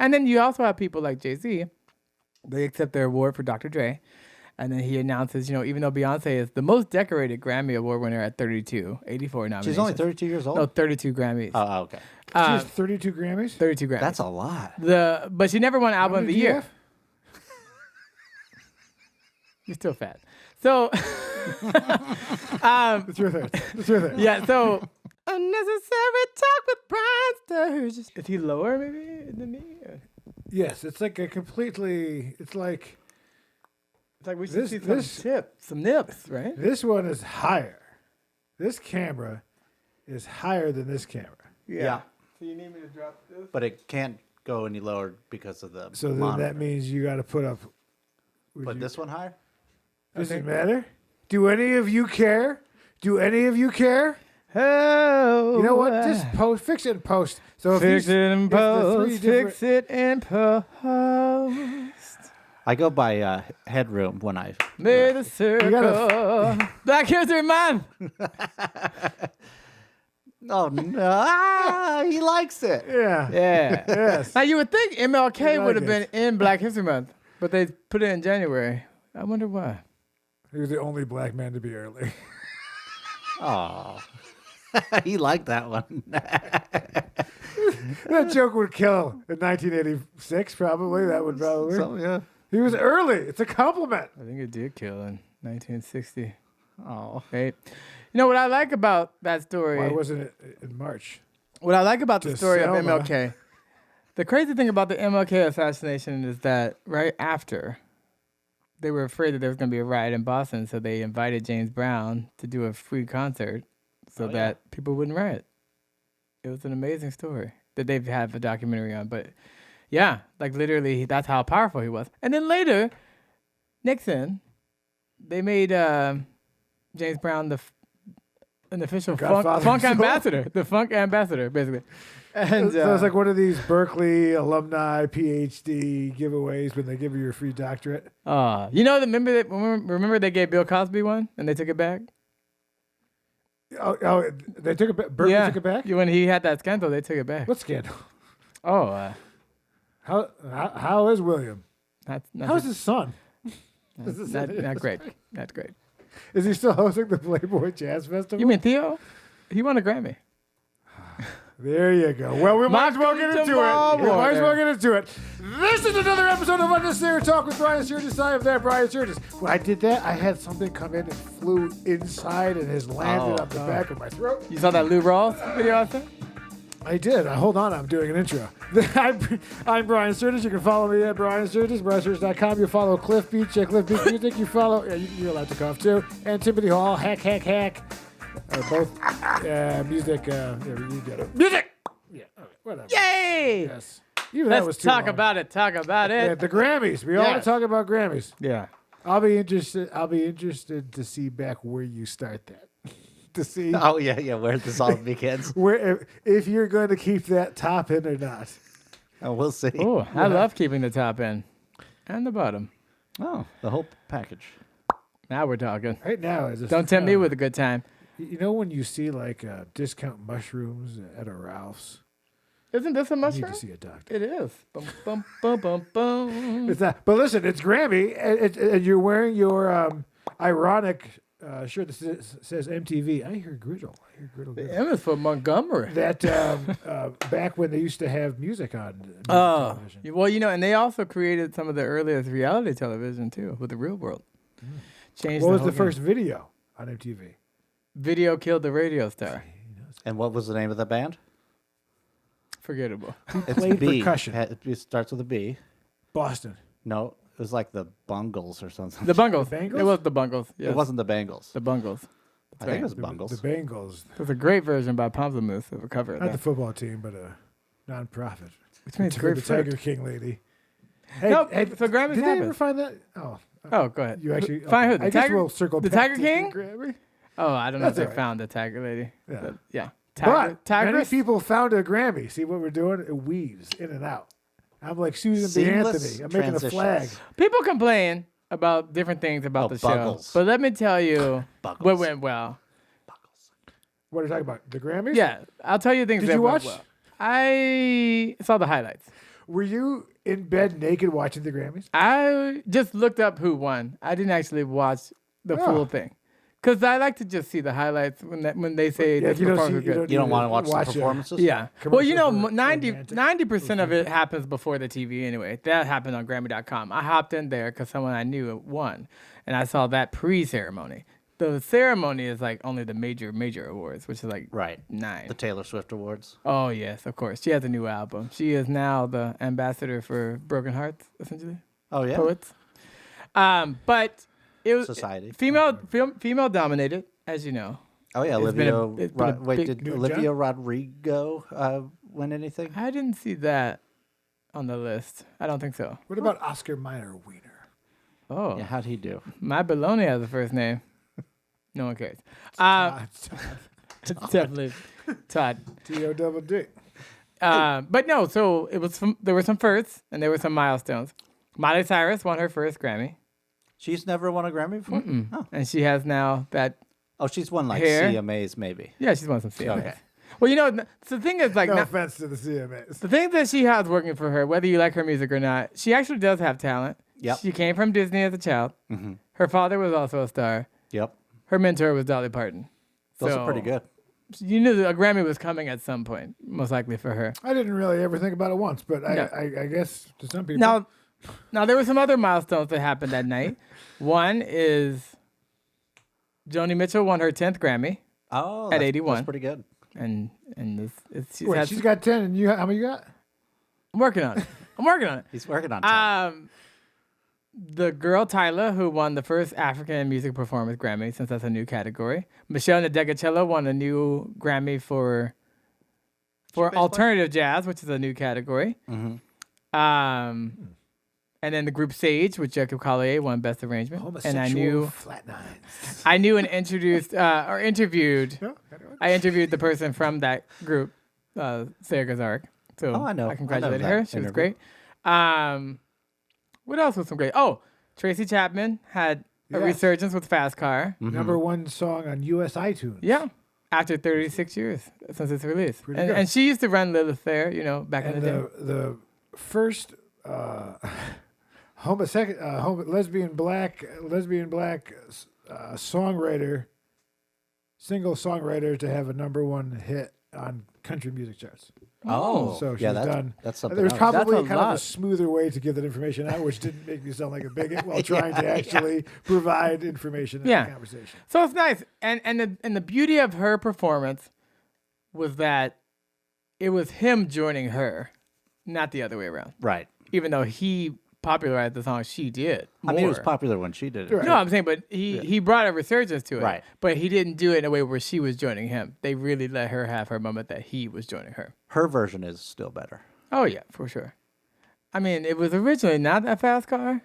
And then you also have people like Jay-Z. They accept their award for Dr. Dre. And then he announces, even though Beyonce is the most decorated Grammy Award winner at 32, 84 nominations. She's only 32 years old? No, 32 Grammys. Oh, okay. She has 32 Grammys? 32 Grammys. That's a lot. But she never won Album of the Year. You're still fat. So, It's worth it. It's worth it. yeah, so, Unnecessary Talk with Brian Sturges. Is he lower maybe than me? Yes, it's like a completely, it's like we should see some nips, right? this one is higher. This camera is higher than this camera. Yeah. So you need me to drop this? But it can't go any lower because of the So then monitor. that means you got to put up. But this one higher? Does it matter? Do any of you care? Do any of you care? Oh, You know what? Just fix it in post. So fix it in if the three post. different- Fix it in post. I go by headroom when I... Made a circle. gotta- Black History Month. Oh, no. He likes it. Yeah. Yeah. Yes. Now you would think MLK I like would have been it. in Black History Month, but they put it in January. I wonder why. He was the only black man to be early. Oh. He liked that one. That joke would kill in 1986, probably. That would probably. So, yeah. He was early. It's a compliment. I think it did kill in 1960. Oh. Right. You know what I like about that story? Why wasn't it in March? What I like about the To story of Selma. MLK, the crazy thing about the MLK assassination is that right after, they were afraid that there was going to be a riot in Boston, so they invited James Brown to do a free concert so that people wouldn't riot. It was an amazing story that they've had a documentary on. But yeah, like literally, that's how powerful he was. And then later, Nixon, they made James Brown an official Godfather funk himself. ambassador, the funk ambassador, basically. And So it's like one of these Berklee alumni PhD giveaways when they give you your free doctorate. remember they gave Bill Cosby one and they took it back? Oh, they took it back. Berklee took it back? When he had that scandal, they took it back. What scandal? Oh, How is William? How's his son? not great. Not great. Is he still hosting the Playboy Jazz Festival? You mean Theo? He won a Grammy. There you go. Well, we might as well get into it. We might as well get into it. This is another episode of Unnecessary Talk with Brian Sturges. I am that Brian Sturges. When I did that, I had something come in and flew inside and has landed on the back of my throat. You saw that Lou Rawls video I sent? I did. Hold on, I'm doing an intro. I'm Brian Sturges. You can follow me at Brian Sturges, BrianSturges.com. You follow Cliff Beach at Cliff Beach Music. You follow, you're allowed to cough too. And Timothy Hall, Hack. Both music. You get it. Music! Yeah, all right, whatever. Yay! Yes. Even that was Let's too talk long. about it. Talk about it. Yeah, the Grammys. We all want Yes. to talk about Grammys. Yeah. I'll be interested to see back where you start that. To see Oh, yeah, where this all begins. where if you're going to keep that top in or not. Oh, we'll see. Oh, I love keeping the top in and the bottom. Oh, the whole package. Now we're talking. Right now, is Don't tempt me with a good time. You know when you see like discount mushrooms at a Ralph's? Isn't this a You need mushroom? to see a doctor. It is. Bum, bum, bum, bum, bum. It's not. But listen, it's Grammy, and you're wearing your ironic shirt that says MTV. I hear griddle. The M is for Montgomery. That back when they used to have music on television. Well, and they also created some of the earliest reality television too, with the Real World. Changed. What was whole the first game. video on MTV? Video killed the radio star? And what was the name of the band? Forgettable. It's played B. percussion? It starts with a B. Boston. No, it was like the Bungles or something. The Bungles. Bangles? It was the Bungles. Yes. It wasn't the Bangles. the Bungles. I think it was The Bungles. Bengals. There's a great version by Pomplamoose of a cover of Not the that. football team, but a nonprofit. Which means To great the fruit. Tiger King lady. Hey, Nope, so Grammys did they ever happens. find that? Oh, Oh, go ahead. you actually Find who? The I guess Tiger? we'll circle the back Tiger to King? the Grammy. Oh, I don't know if That's they all right. found the Tiger lady. Yeah. Yeah. But many Tigress? people found a Grammy. See what we're doing? It weaves in and out. I'm like Susan B. Seamless Anthony. I'm making a flag. transitions. People complain about different things about the show. Buggles. But let me tell you Buggles. what went well. What are you talking about? The Grammys? Yeah, I'll tell you things Did that you went watch? well. I saw the highlights. Were you in bed naked watching the Grammys? I just looked up who won. I didn't actually watch the full thing. Because I like to just see the highlights when they say this performance was good. You don't want to watch the performances? Yeah. Well, you know, commercial for 90% of it happens before the TV anyway. That happened on Grammy.com. I hopped in there because someone I knew won, and I saw that pre-ceremony. The ceremony is like only the major awards, which is like 9. The Taylor Swift Awards. Oh, yes, of course. She has a new album. She is now the ambassador for Broken Hearts, essentially. Oh, yeah? Poets. But it was Society. female dominated, as you know. Oh, yeah. It's Did Olivia Rodrigo win anything? I didn't see that on the list. I don't think so. What about Oscar Mayer Wiener? Oh. Yeah, how'd he do? My baloney has a first name. No one cares. It's definitely Todd. T-O-double-D. But no, so there were some firsts and there were some milestones. Miley Cyrus won her first Grammy. She's never won a Grammy before? Oh. And she has now that. Oh, she's won like hair. CMAs maybe. Yeah, she's won some CMAs. Okay. Well, you know, so the thing is like. No offense to the CMAs. The thing that she has working for her, whether you like her music or not, she actually does have talent. Yep. She came from Disney as a child. Mm-hmm. Her father was also a star. Yep. Her mentor was Dolly Parton. Those are pretty good. You knew a Grammy was coming at some point, most likely for her. I didn't really ever think about it once, but I guess to some people. Now there were some other milestones that happened that night. One is Joni Mitchell won her 10th Grammy. Oh, at 81. That's pretty good. And she's got 10, and how many you got? I'm working on it. He's working on 10. The girl Tyla, who won the first African music performance Grammy, since that's a new category. Michelle Ndegeocello won a new Grammy for alternative jazz, which is a new category. Mm-hmm. And then the group Sage with Jacob Collier won Best Arrangement. Homosexual And I knew flat nines. I interviewed. I interviewed the person from that group, Sarah Gazark. So I know. I congratulated I know her. that She was interview. great. What else was some great? Oh, Tracy Chapman had a resurgence with Fast Car. Mm-hmm. Number 1 song on US iTunes. Yeah. After 36 years since its release. Pretty And, good. and she used to run Lilith Fair, back in the day. The first lesbian black single songwriter to have a number 1 hit on country music charts. Oh, so she's yeah, done. That's something There's else. probably That's a kind of lot. a smoother way to give that information out, which didn't make me sound like a bigot while trying to actually provide information in the conversation. So it's nice. And the beauty of her performance was that it was him joining her, not the other way around. Right. Even though he popularized the song, she did. I mean, it was more. popular when she did it. Right. No, I'm saying, but he brought a resurgence to it. Right. But he didn't do it in a way where she was joining him. They really let her have her moment that he was joining her. Her version is still better. Oh, yeah, for sure. I mean, it was originally not a fast car.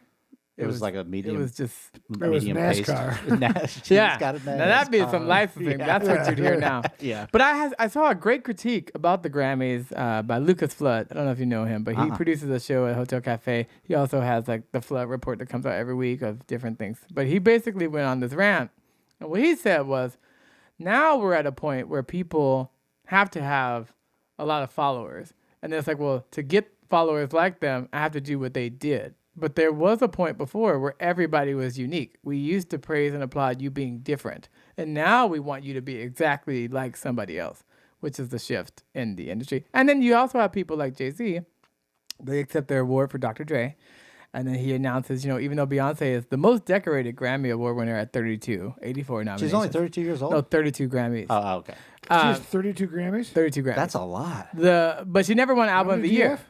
It was like a medium. It was just... It was NASCAR. She's Yeah. got a Now that'd be some NASCAR. licensing. That's what you'd hear now. Yeah. But I saw a great critique about the Grammys by Lucas Flood. I don't know if you know him, but he produces a show at Hotel Cafe. He also has like the Flood report that comes out every week of different things. But he basically went on this rant. And what he said was, now we're at a point where people have to have a lot of followers. And it's like, well, to get followers like them, I have to do what they did. But there was a point before where everybody was unique. We used to praise and applaud you being different. And now we want you to be exactly like somebody else, which is the shift in the industry. And then you also have people like Jay-Z. They accept their award for Dr. Dre. And then he announces, even though Beyonce is the most decorated Grammy Award winner at 32, 84 nominations. She's only 32 years old? No, 32 Grammys. Oh, okay. She has 32 Grammys? 32 Grammys. That's a lot. But she never won Album of the Year. have?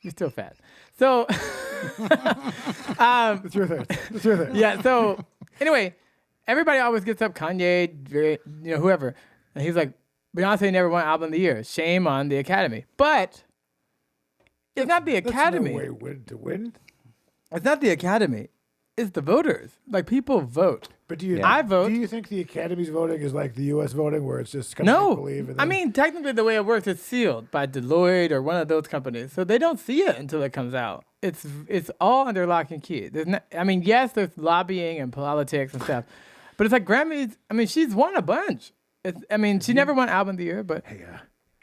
You're still fat. So, It's your thing. yeah. So, anyway, everybody always gets up, Kanye, Dre, whoever. And he's like, Beyonce never won Album of the Year. Shame on the Academy. But it's not the Academy. That's no way to win. It's not the Academy. It's the voters. Like, people vote. But do I vote. Do you think the Academy's voting is like the U.S. voting, where it's just kind No. of believe? I mean, technically, the way it works, it's sealed by Deloitte or one of those companies. So they don't see it until it comes out. It's all under lock and key. Yes, there's lobbying and politics and stuff. But it's like Grammys. I mean, she's won a bunch. She never won Album of the Year, but... Hey,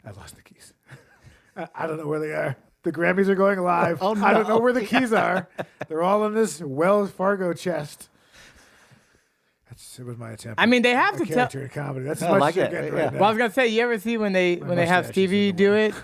I lost the keys. I don't know where they are. The Grammys are going live. Oh, I don't know no. where the keys are. They're all in this Wells Fargo chest. It was my attempt. I mean, they have a to tell. character in comedy. That's as I much like as you're it, getting yeah. right now. Well, I was gonna say, you ever see when they have mustache is Stevie in the do way. it?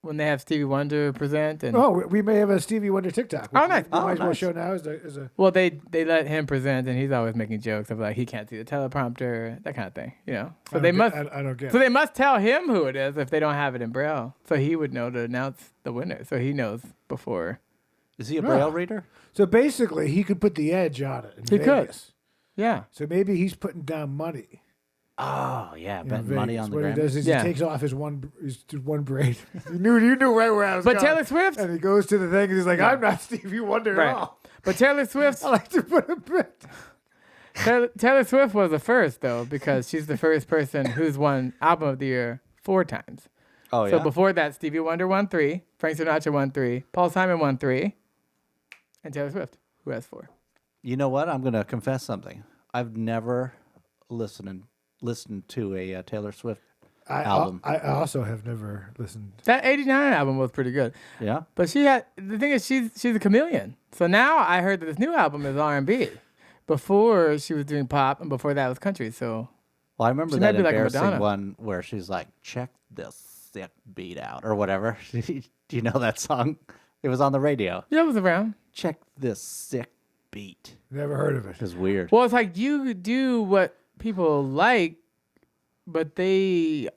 When they have Stevie Wonder present, and We may have a Stevie Wonder TikTok. Oh, nice. We might as well nice. show now as a well, they let him present, and he's always making jokes of like he can't see the teleprompter, that kind of thing, you know. So they must. I don't get So it. they must tell him who it is if they don't have it in Braille, so he would know to announce the winner. So he knows before. Is he a Braille reader? So basically, he could put the edge on it. In He could. Vegas. Yeah. So maybe he's putting down money. Oh, yeah. in Betting money Vegas. on the What he Grammys. does is Yeah. he takes off his one braid. you knew right where I was But going. Taylor Swift, And he goes to the thing and he's like, I'm not Stevie Wonder Right. at all. but Taylor Swift, I like to put a bit. Taylor Swift was the first though because she's the first person who's won Album of the Year 4 times. Oh, So yeah. before that, Stevie Wonder won 3, Frank Sinatra won 3, Paul Simon won 3, and Taylor Swift, who has 4. You know what? I'm going to confess something. I've never listened to a Taylor Swift album. I also have never listened. That '89 album was pretty good, Yeah? but the thing is she's a chameleon. So now I heard that this new album is R&B. Before she was doing pop, and before that was country. So Well, I remember She that might be like embarrassing Madonna. one where she's like, check this sick beat out, or whatever. Do you know that song? It was on the radio. yeah, it was around. Check this sick beat. Never heard of it. It was weird. Well, it's like you do what people like, but the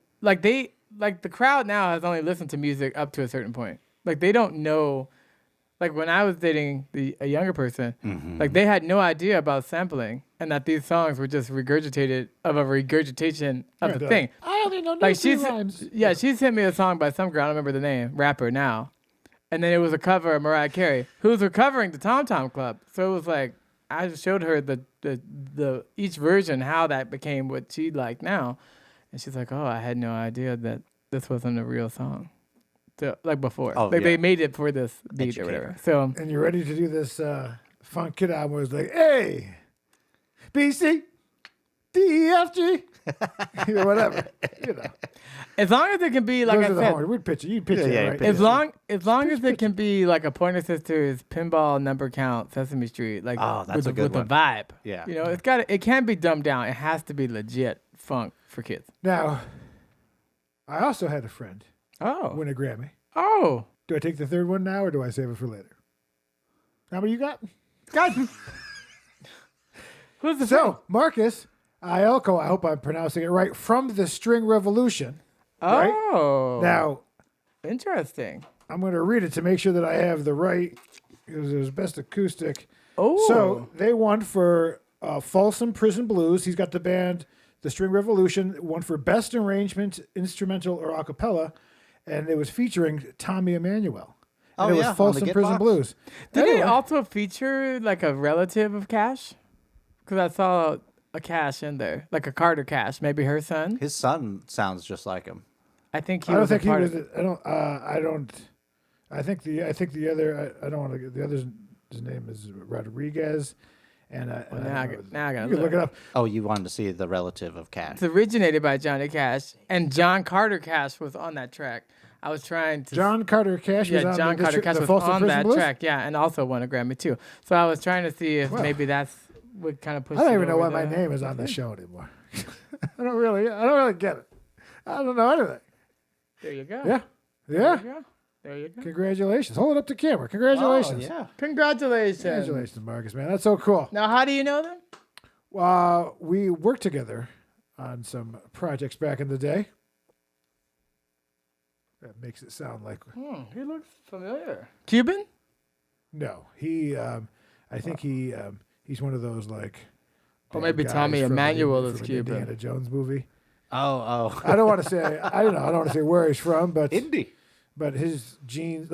crowd now has only listened to music up to a certain point. Like they don't know. Like when I was dating a younger person, like they had no idea about sampling and that these songs were just regurgitated of a regurgitation of the thing. I only know Like three she rhymes. sent me a song by some girl, I don't remember the name, rapper now. And then it was a cover of Mariah Carey, who was recovering the Tom Tom Club. So it was like I just showed her the each version how that became what she liked now. And she's like, "Oh, I had no idea that this wasn't a real song." So, like before. Oh, like yeah. they made it for this beat or whatever. So And you're ready to do this funk kid album where it's like, A, B, C, D, E, F, G, or whatever. You know. as long as it can be like Those I are the said, horns. We'd pitch it. You'd pitch Yeah, it yeah, right. pitch as long as it can be like a Pointer Sisters pinball number count Sesame Street, like Oh, that's a good with one. a vibe. Yeah. You know, it can't be dumbed down. It has to be legit funk for kids. Now, I also had a friend Oh. win a Grammy. Oh. Do I take the third one now or do I save it for later? How many you got? God. Who's the So, Marcus Ielko, I hope I'm pronouncing it right, from the String Revolution. right? Oh. Now, Interesting. I'm going to read it to make sure that I have the right, because it was best acoustic. Oh. So, they won for Folsom Prison Blues. He's got the band The String Revolution, won for Best Arrangement, Instrumental, or A Cappella, and it was featuring Tommy Emmanuel. And Oh, it was yeah, on the Folsom Prison Gitbox. Blues. Did it Anyway, also feature like a relative of Cash? Because I saw a Cash in there, like a Carter Cash, maybe her son. His son sounds just like him. I think he I don't was a think he part was. of it. I don't. I think the other. I don't want to. The other's his name is Rodriguez, and I. Well, and now I don't know. got- now I gotta You can look it up. Oh, you wanted to see the relative of Cash. It's originated by Johnny Cash, and John Carter Cash was on that track. I was trying to. John Carter Cash was Yeah, on John the, Carter Cash the was Folsom on Prison that Blues? track, yeah, and also won a Grammy too. So I was trying to see if Wow. maybe that's would kind of push. I don't it even know over why my the- name is on the show anymore. I don't really get it. I don't know anything. There you go. Yeah, There yeah. you go. There you go. Congratulations. Hold it up to camera. Congratulations. Oh, yeah. Congratulations. Congratulations, Marcus, man. That's so cool. Now, how do you know them? We worked together on some projects back in the day. That makes it sound like He looks familiar. Cuban? no. He, I think he's one of those like. Or bad maybe guys Tommy from Emmanuel from is an Cuban. Indiana Jones movie. Oh, I don't want to say. I don't know. I don't want to say where he's from, but Indy. but his genes,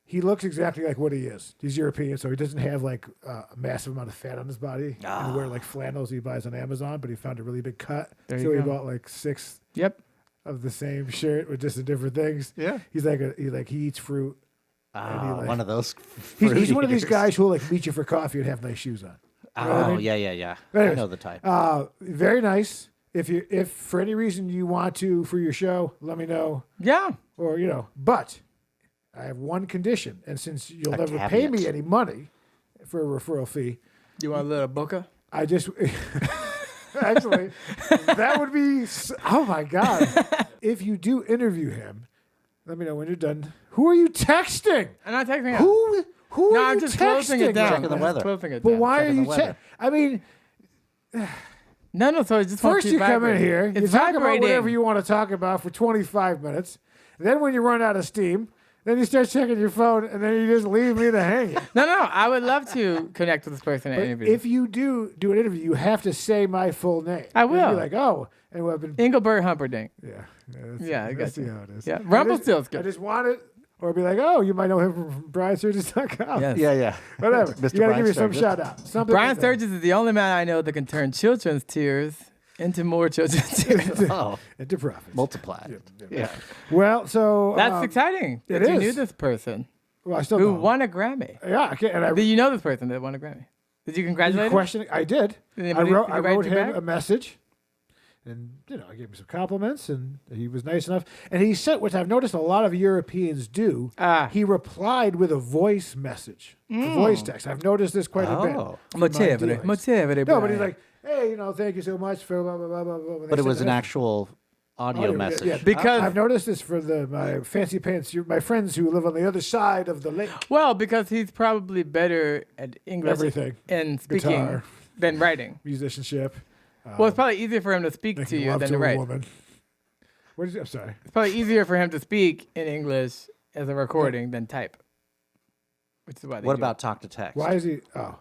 he looks exactly like what he is. He's European, so he doesn't have like a massive amount of fat on his body. And wear like flannels he buys on Amazon, but he found a really big cut, There so you he go. bought like 6 Yep. of the same shirt with just the different things. Yeah. He's like he eats fruit. And One of those. He's one of these fruit guys who will like meet you for coffee and have nice shoes on. eaters. Oh, yeah. I Anyways, know the type. Very nice. if for any reason you want to for your show, let me know. Yeah. Or but I have one condition, and since you'll never pay caveat. me any money for a referral fee, You want a little booker? I just actually that would be oh my god. If you do interview him, let me know when you're done. Who are you texting? I'm not texting him. Who No, are I'm you just texting? closing it down. Checking the I'm weather. just closing it But down. why are Checking the you? weather. I mean, No, so it just won't first keep you come in vibrating. here, you It's talk about vibrating. whatever you want to talk about for 25 minutes. Then when you run out of steam, then you start checking your phone, and then you just leave me to hang. No, I would love to connect with this person and But interview. if you do an interview, you have to say my full name. I And will. be like, oh, and we've been Engelbert Humperdinck. yeah, I let's got see you. how it is. Yeah, I Rumpelstiltskin. just- I just want it, or be like, oh, you might know him from BrianSturges.com. Yes. Yeah. Whatever. Mr. You gotta Brian give me some Sturges. shout out. Something Brian like that. Sturges is the only man I know that can turn children's tears into more children's tears. Oh, Into profits. multiplied. Yeah. Well, so That's exciting. it That you is. knew this person well, I still who know. won a Grammy. Yeah, okay, and I Did you know this person that won a Grammy? Did you congratulate him? questioning. I did. Did I anybody- wrote, did I you write wrote you him back? a message, and I gave him some compliments, and he was nice enough. And he sent, which I've noticed a lot of Europeans do. He replied with a voice message, a voice text. I've noticed this quite a bit. Oh. from my dealings. No, but he's Brian. like, hey, thank you so much for blah blah blah blah blah. And But they it was sent an the actual audio message. Yeah, Because- I've noticed this for my fancy pants, my friends who live on the other side of the lake. Well, because he's probably better at English Everything. and speaking Guitar. than writing. Musicianship. Well, it's probably easier for him to speak to Making you love than to to a write. woman. What is it? I'm sorry. It's probably easier for him to speak in English as a recording than type. Which is why they What do about it. talk to text? Why is he? Oh,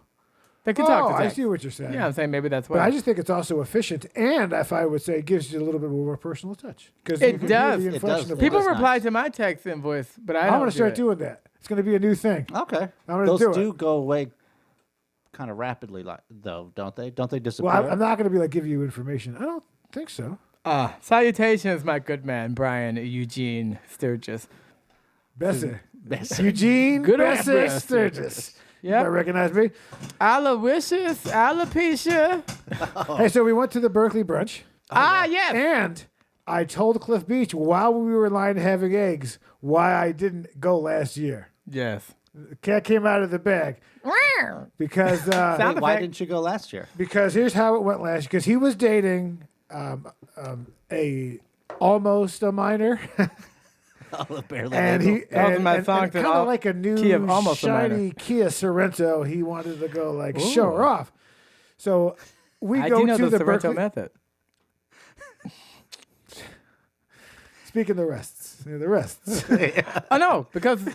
They can talk to I text. see what you're saying. Yeah, I'm saying maybe that's But why. I just think it's also efficient, and if I would say, it gives you a little bit more personal touch. Because It does. It does. People, People That's reply nice. to my text in voice, but I I'm don't going to start it. doing that. It's going to be a new thing. Okay. I'm gonna Those do do it. go away kind of rapidly, though, don't they? Don't they disappear? Well, I'm not going to be like give you information. I don't think so. Salutations, my good man, Brian Eugene Sturges. Bessie. Bessie. Eugene Good old Bessie Bessie. Sturgis. Yeah. You recognize me? Aloysius, alopecia. Hey, so we went to the Berklee brunch, Yes. and I told Cliff Beach while we were in line having eggs why I didn't go last year. Yes. The cat came out of the bag because Sound Why effect. didn't you go last year? because here's how it went last year. Because he was dating almost a minor, Oh, barely. and he That was and, my and, song and to kind all- of like a new key of almost a minor. shiny Kia Sorrento. He wanted to go like show her off. So we I go do know to the the Sorrento Berklee. method. Speaking the rests, the rests. Oh no, because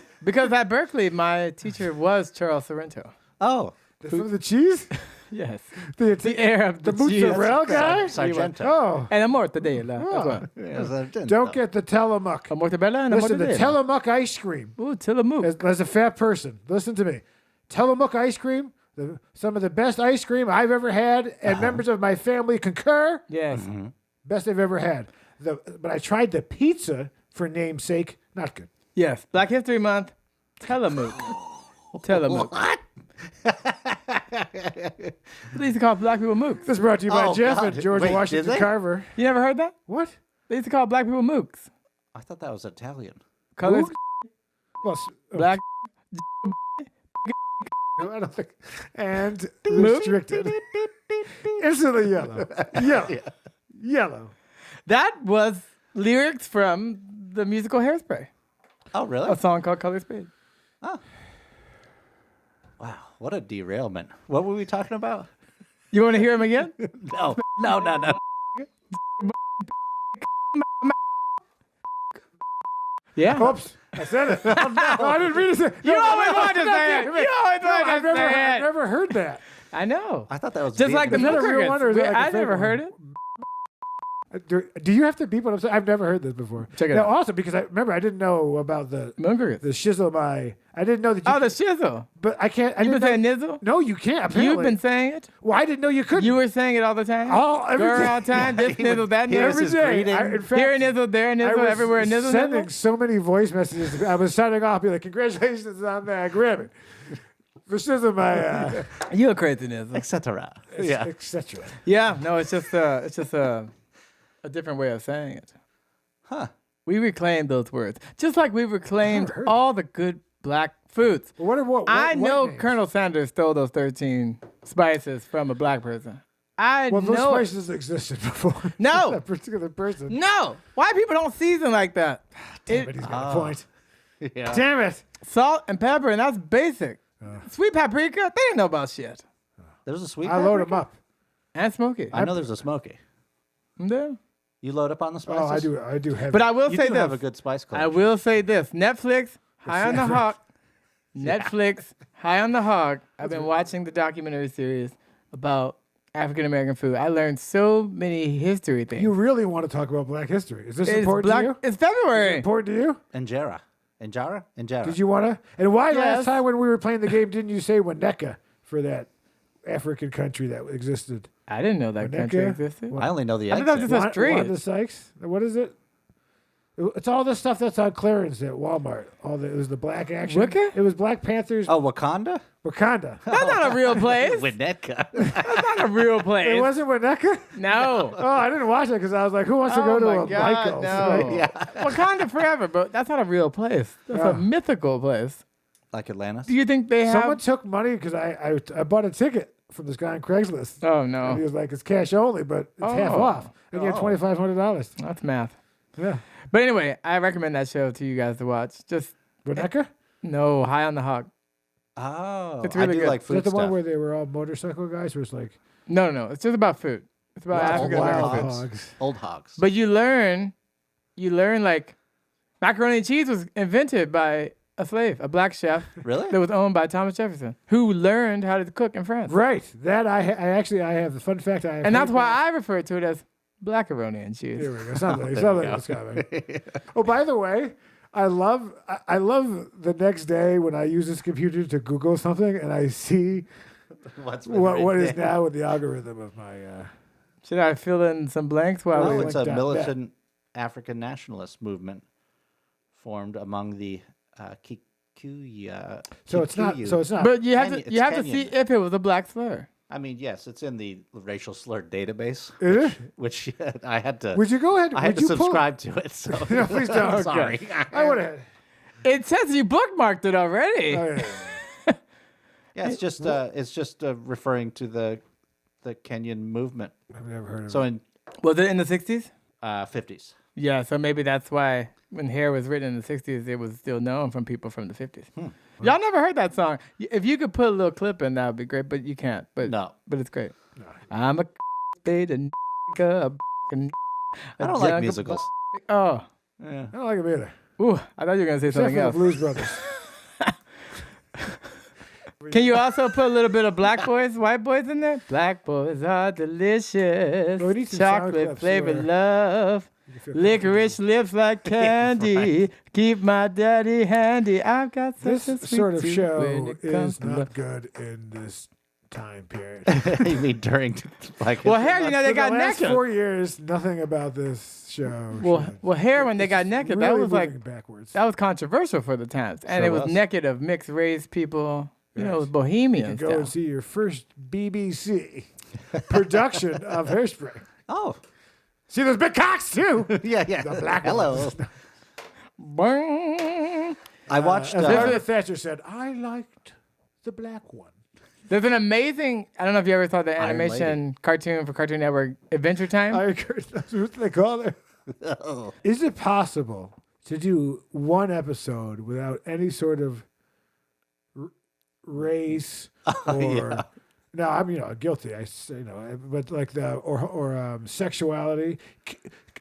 at Berkeley, my teacher was Charles Sorrento. Oh, From the cheese, Yes, the the heir of the cheese. mozzarella guy. Sargento. Oh, And a mortadella. as well. Yeah, Sargento. don't get the Tillamook. A mortadella and Listen, a the mortadella. Tillamook Ice-Cream. Ooh, Tillamook. As a fat person, listen to me. Tillamook Ice-Cream, some of the best ice cream I've ever had, and members of my family concur. Yes. Best I've ever had. But I tried the pizza for namesake. Not good. Yes. Black History Month. Tillamook. Tillamook. What? They used to call black people mooks. This is brought to you by Oh, Jeff God. and George Wait, did Washington they? Carver. You never heard that? What? They used to call black people mooks. I thought that was Italian. Colors Well, black. no, I don't think. And Mook. restricted. Instantly yellow. Yellow. That was lyrics from the musical Hairspray, Oh, really? a song called Color Speed. Wow, what a derailment. What were we talking about? You want to hear him again? No. Yeah. Oops. I said it. No, I didn't mean to say it. You No, always no, wanted to no, say no, it. no, You always no, wanted I've to never, say I've it. never heard that. I know. I thought that was Just like the Is that a milk real one or is crickets. that like a I fake never one? heard it. Do you have to beep what I'm saying? I've never heard this before. Check it now, out. Also, because I remember I didn't know about the Milk crickets. shizzle. I didn't know that you Oh, the shizzle. but I can't. I You've been didn't saying know, nizzle? no, you can't. Apparently. You've been saying it? Well, I didn't know you couldn't. You were saying it all the time? Every Girl, day. all the time? This he would- nizzle, that he was nizzle. Every his day. greeting. In fact, Here nizzle, there I nizzle, was everywhere nizzle, sending nizzle. so many voice messages. I was signing off, be like, "Congratulations on that Grammy." For shizzle my You a crazy nizzle. etc. Yeah. etc. Yeah, no, it's just a different way of saying it. Huh. We reclaimed those words, just like we reclaimed heard all the good black foods. Well, what I know names? Colonel Sanders stole those 13 spices from a black person. Well, those know it. spices existed before. No. That particular person. No, white people don't season like that. Damn it, he's got a point. Yeah. Damn it. Salt and pepper, and that's basic. Sweet paprika, they didn't know about shit. There's a sweet I load paprika? them up. And smoky. I know there's a smoky. Yeah. You load up on the spices? Oh, I do heavy. But I will You say do this. have a good spice I collection. will say this. Netflix, High on the Hog. Netflix, High on the Hog. I've been watching the documentary series about African American food. I learned so many history things. you really want to talk about Black history? Is this It's important to you? It's February. Important to you? Injera. Did you want to? And why Yes. last time when we were playing the game didn't you say Waneka for that African country that existed? I didn't know that Waneka? country existed. I only know the I thought that was exit. just a street. Wanda Sykes? What is it? It's all the stuff that's on clearance at Walmart. It was the black action. Wicca? It was Black Panthers. Oh, Wakanda? Wakanda. That's not a real place. Winnetka. That's not a real place. It wasn't Waneka? No. Oh, I didn't watch it because I was like, who wants to go Oh to my a God, Michael's? no. Right? Yeah. Wakanda forever, but that's not a real place. That's a mythical place. Like Atlantis? Do you think they have? Someone took money because I bought a ticket from this guy on Craigslist. Oh And he no, was like, it's cash only, but it's half Oh. off. I get $2,500. that's math. Yeah. But anyway, I recommend that show to you guys to watch. Just Waneka? no, High on the Hog. Oh. It's really I do good. like Is food that the stuff. one where they were all motorcycle guys? Where it's like No, it's just about food. It's about wild, African American wild food. hogs. Old hogs. But you learn like macaroni and cheese was invented by a slave, a black chef Really? that was owned by Thomas Jefferson, who learned how to cook in France. Right. That I have the fun fact I have. And that's why I refer to it as blackaroni and cheese. Here we go. Something was coming. Oh, by the way, I love the next day when I use this computer to Google something and I see What's what is now with the algorithm of my. Should I fill in some blanks while Well, we? it's like a that. militant African nationalist movement formed among the Kikuyu. So it's not. So it's not. But you have Kenya- to you have to it's see Kenyan. if it was a black slur. I mean, yes, it's in the racial slur database, Is it? which I had to. Would you go ahead? I had would to you pull- subscribe to it. So No, please don't. I'm sorry. I would have. It says you bookmarked it already. Oh, yeah. Yeah, it's just referring to the Kenyan movement. I've never heard of So it. in Was it in the 60s? 50s. Yeah, so maybe that's why when hair was written in the 60s, it was still known from people from the 50s. Y'all never heard that song. If you could put a little clip in, that would be great, but you can't. But No. but it's great. I'm a spade, a a I don't like musicals. Oh, Yeah. I don't like him either. ooh, I thought you were gonna say Except something for the else. Blues Brothers. Can you also put a little bit of black boys, white boys in there? Black boys are delicious. Well, we need some sound Chocolate clips flavored where love. you feel Licorice lips like candy. Keep my daddy handy. I've got such This a sweet sort of tooth show when it comes is to not love. good in this time period. You mean during like Well, hair, you know, they For got the last naked. 4 years, nothing about this show. Well, hair when they got naked, that really was like moving backwards. that was controversial for the times, and Sure it was was. naked of mixed race people. You know, it was Yes. bohemian Go and stuff. see your first BBC production of Hairspray. Oh. See those big cocks too. Yeah. The black Hello. ones. Bang. I watched. As Margaret Thatcher said, I liked the black one. There's an amazing. I don't know if you ever saw the Iron animation cartoon for Cartoon Network, Adventure Time. I agree. That's what they call it. Is it possible to do one episode without any sort of race or no? I'm guilty. I say but like or sexuality.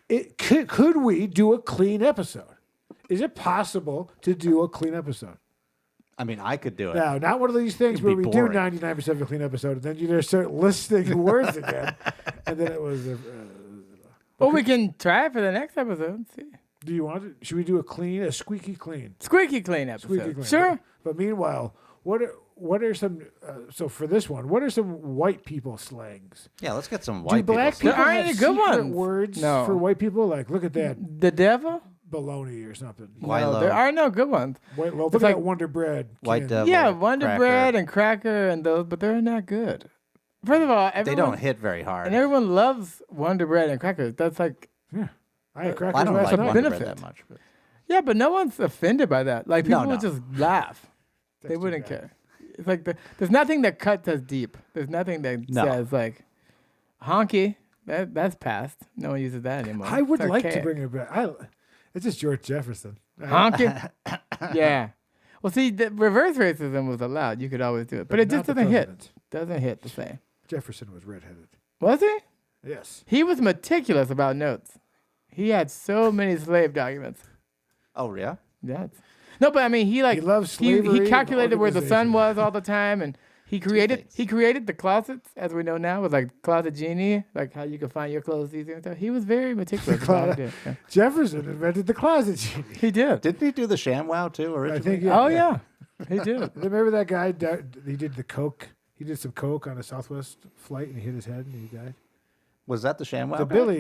Could we do a clean episode? Is it possible to do a clean episode? I mean, I could do it. No, not one of these things It'd where be we boring. do 99% of a clean episode, and then you just start listing words again, and then it was. Well, we can try it for the next episode. See. Do you want it? Should we do a squeaky clean? Squeaky clean episode. Squeaky clean. Sure. But meanwhile, what are some? So for this one, what are some white people slangs? Yeah, let's get some Do white black people. people There aren't have any good secret ones. words No. for white people? Like, look at that The devil? baloney or something. White No, low. there are no good ones. White loaf. It's Look at like that Wonder Bread. White can. devil. Yeah, Wonder Cracker. Bread and Cracker and those, but they're not good. First of all, They don't hit very hard. and everyone loves Wonder Bread and crackers. That's like, Yeah. I had I crackers don't last like night. Wonder benefit. Bread that much. But yeah, but no one's offended by that. Like people No, would no. just laugh. They too wouldn't bad. care. It's like there's nothing that cuts as deep. There's nothing that No. says like honky. That's past. No one uses that anymore. I would It's like to archaic. bring it back. It's just George Jefferson. honky. Yeah. Well, see, the reverse racism was allowed. You could always do it, but it not just the doesn't hit. president. Doesn't hit the same. Jefferson was redheaded. Was he? Yes. He was meticulous about notes. He had so many slave documents. oh yeah. Yes. No, but I mean, he loves slavery he and calculated where the sun organization. was all the time, and he created things. the closets as we know now with like Closet Genie, like how you can find your clothes easier and stuff. He was very meticulous about it. Yeah. Jefferson invented the closet genie. He did. Didn't he do the ShamWow too I originally? think. Yeah. Oh yeah, he did. Remember that guy? He did the coke. He did some coke on a Southwest flight, and he hit his head, and he died. Was that the ShamWow?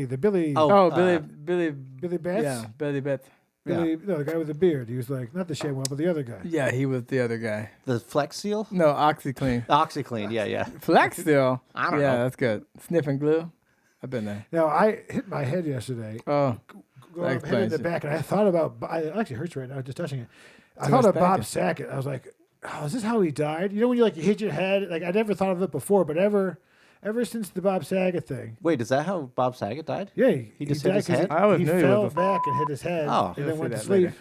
The Billy. Oh, Oh, uh, Billy Betts. Yeah, Billy Betts. No, the guy with the beard. He was like not the ShamWow, but the other guy. Yeah, he was the other guy. the Flex Seal? No, OxyClean. OxyClean, yeah. Flex still. I don't yeah, know. that's good. Sniffing glue. I've been there. Now I hit my head yesterday. Oh, Going That up, hit in the explains it. back, and I thought about. It actually hurts right now just touching it. I Too thought much of Bob spanking. Saget. I was like, "Oh, is this how he died?" You know when you hit your head. Like I never thought of it before, but ever since the Bob Saget thing. Wait, is that how Bob Saget died? Yeah, He just hit died his 'cause head? I always he knew he fell was a- back and hit his head, Oh. and You'll then see went to that sleep, later.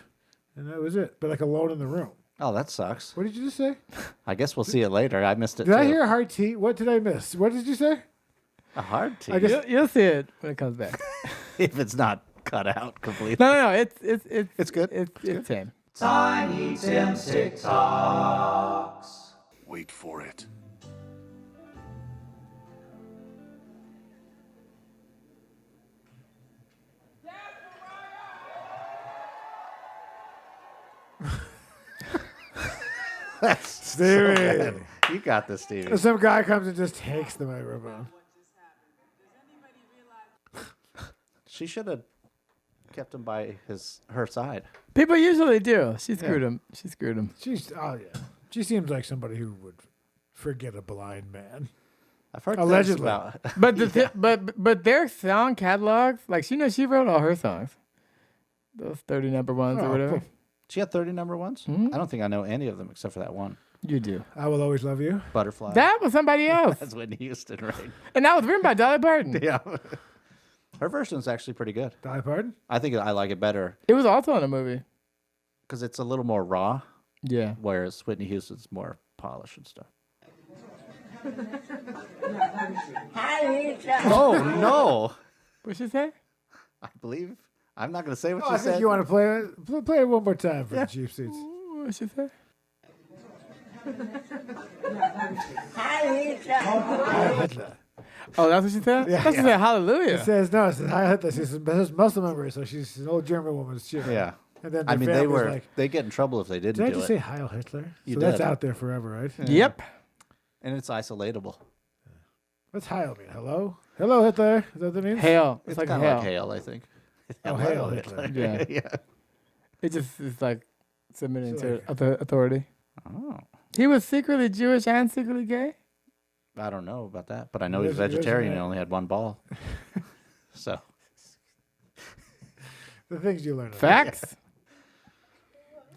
and that was it. But like alone in the room. Oh, that sucks. What did you just say? I guess we'll see it later. I missed it Did too. I hear a hard T? What did I miss? What did you say? A hard T? I guess- you'll see it when it comes back. if it's not cut out completely. No, it's It's good? It's tame. Wait for it. Stevie. You got this, Stevie. Some guy comes and just takes the microphone. She should have kept him by her side. People usually do. She screwed him. She screwed him. She seems like somebody who would forget a blind man. I've heard Allegedly. things about. But but their song catalogs, like she wrote all her songs. Those 30 number ones or Oh, whatever. cool. She had 30 number ones. Mhm. I don't think I know any of them except for that one. You do. I will always love you. Butterfly. That was somebody else. That's Whitney Houston, right? And that was written by Dolly Parton. Yeah. Her version's actually pretty good. Dolly Parton? I think I like it better It was also in a movie. because it's a little more raw, Yeah. whereas Whitney Houston's more polished and stuff. Oh no! What'd she say? I believe I'm not going to say what Oh, she I think said. you want to play it. Play it one more time for the cheap seats. What'd she say? Oh, that's what she said? Yeah. That's what she said. Hallelujah. It says no. It says Heil Hitler. She's a Muslim member, so she's an old German woman. Shit. Yeah. And then I the mean, they family's were like, they get in trouble if they didn't did I do just it, say Heil Hitler? You So that's did. out there forever, right? Yep. and it's isolatable. What's Heil mean? Hello? Hello, Hitler. Is that what that means? Hail. It's like kind hail. of like hail, I think. Oh, Hello, hail Hitler. Yeah. yeah. It just is like submitting So to authority. Oh, He was secretly Jewish and secretly gay? I don't know about that, but I know He he's was- he was vegetarian and mad. only had one ball. So The things you learn. Facts?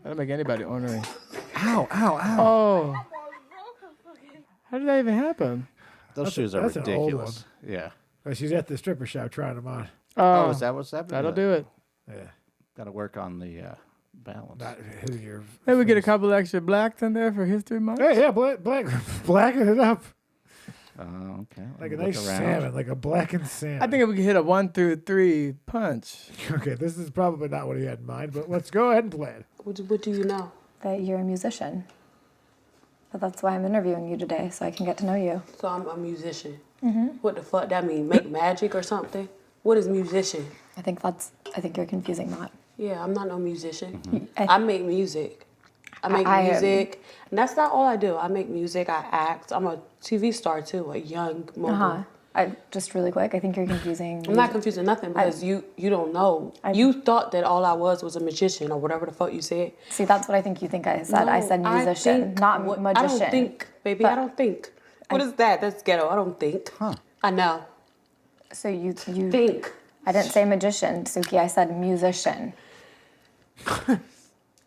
That'll make anybody ornery. ow, ow, ow. Oh. How did that even happen? Those shoes are that's an old ridiculous. Yeah. Oh, she's at the stripper shop trying them on. Oh, is that what's happening? That'll do it. Yeah. Got to work on the balance. Not hitting your. Maybe we get a couple extra blacks in there for History Month. Hey, yeah, blacken it up Okay. like a Look nice around. salmon, like a blackened salmon. I think if we could hit a 1 through 3 punch. Okay, this is probably not what he had in mind, but let's go ahead and play it. What do you know? That you're a musician. But that's why I'm interviewing you today, so I can get to know you. So I'm a musician. What the fuck that mean? Make magic or something? What is musician? I think you're confusing that. Yeah, I'm not no musician. I- I make music. I make I- music. And that's not all I do. I make music, I act. I'm a TV star too, a young mogul. Just really quick, I think you're confusing. I'm not confusing nothing because you don't know. You thought that all I was a magician or whatever the fuck you said. See, that's what I think you think I said. I No, said musician, think not what- magician. I don't think, baby, But- I don't think. What is that? That's ghetto. I don't think. Huh. I know. So you Think. I didn't say magician, Suki. I said musician.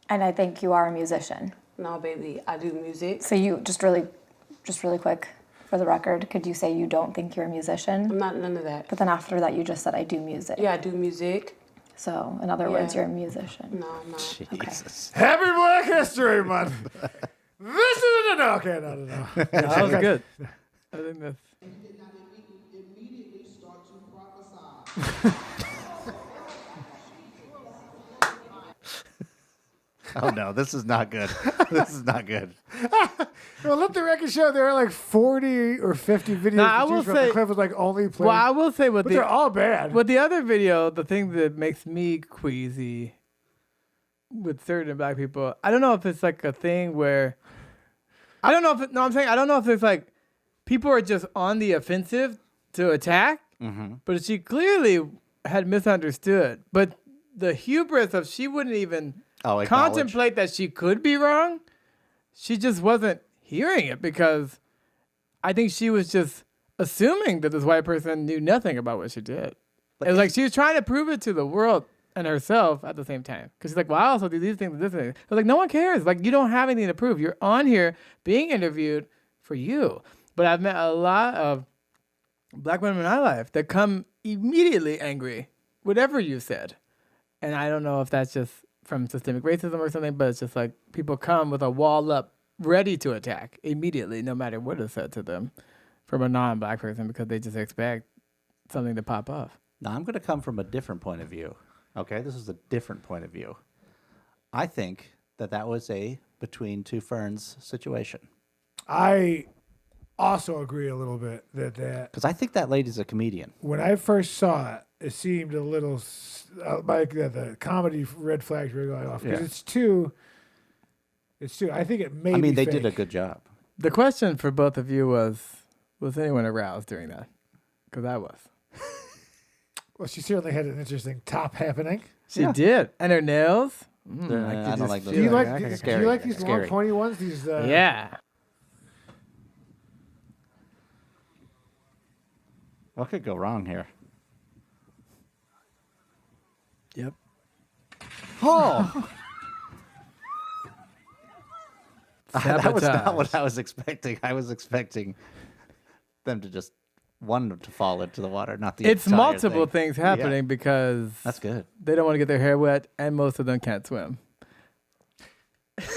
And I think you are a musician. No, baby. I do music. So you just really quick for the record, could you say you don't think you're a musician? I'm not none of that. But then after that, you just said I do music. Yeah, I do music. So in other words, Yeah. you're a musician. No, I'm not. Jesus. Happy Black History Month. This is no. Okay, no. That was good. I think that's. Immediately start to prophesy. Oh no, this is not good. This is not good. Well, let the record show there are like 40 or 50 videos. Now, I to choose will from. say- The clip was like only played. Well, I will say but they're all bad. with the other video, the thing that makes me queasy with certain black people, I don't know if it's like a thing where I don't know if it's like people are just on the offensive to attack, but she clearly had misunderstood. But the hubris of she wouldn't even Acknowledge. contemplate that she could be wrong. She just wasn't hearing it because I think she was just assuming that this white person knew nothing about what she did. It was like she was trying to prove it to the world and herself at the same time. Because she's like, well, I also do these things and this thing. I was like, no one cares. Like, you don't have anything to prove. You're on here being interviewed for you. But I've met a lot of black women in my life that come immediately angry, whatever you said. And I don't know if that's just from systemic racism or something, but it's just like people come with a wall up, ready to attack immediately, no matter what is said to them from a non-black person, because they just expect something to pop off. Now, I'm going to come from a different point of view. Okay, this is a different point of view. I think that was a between two ferns situation. I also agree a little bit that Because I think that lady's a comedian. when I first saw it, it seemed a little like the comedy red flags were going off because Yeah. it's too. I think it may. I mean, be they did a fake. good job. The question for both of you was anyone aroused during that? Because I was. Well, she certainly had an interesting top happening. She did. And her nails? I could don't just like those. Do you feel like it. I do could- you Scary. like these long Scary. pointy ones? These Yeah. What could go wrong here? Yep. Oh! That was not Sabotage. what I was expecting. I was expecting them to just one to fall into the water, not the It's entire multiple thing. things happening because That's good. they don't want to get their hair wet, and most of them can't swim.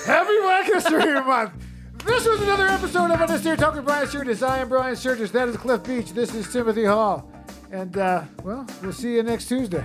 Happy Black History Month. This was another episode of UnNecessary Talk with Brian Sturges. I am Brian Sturges. That is Cliff Beach. This is Timothy Hall. And, well, we'll see you next Tuesday.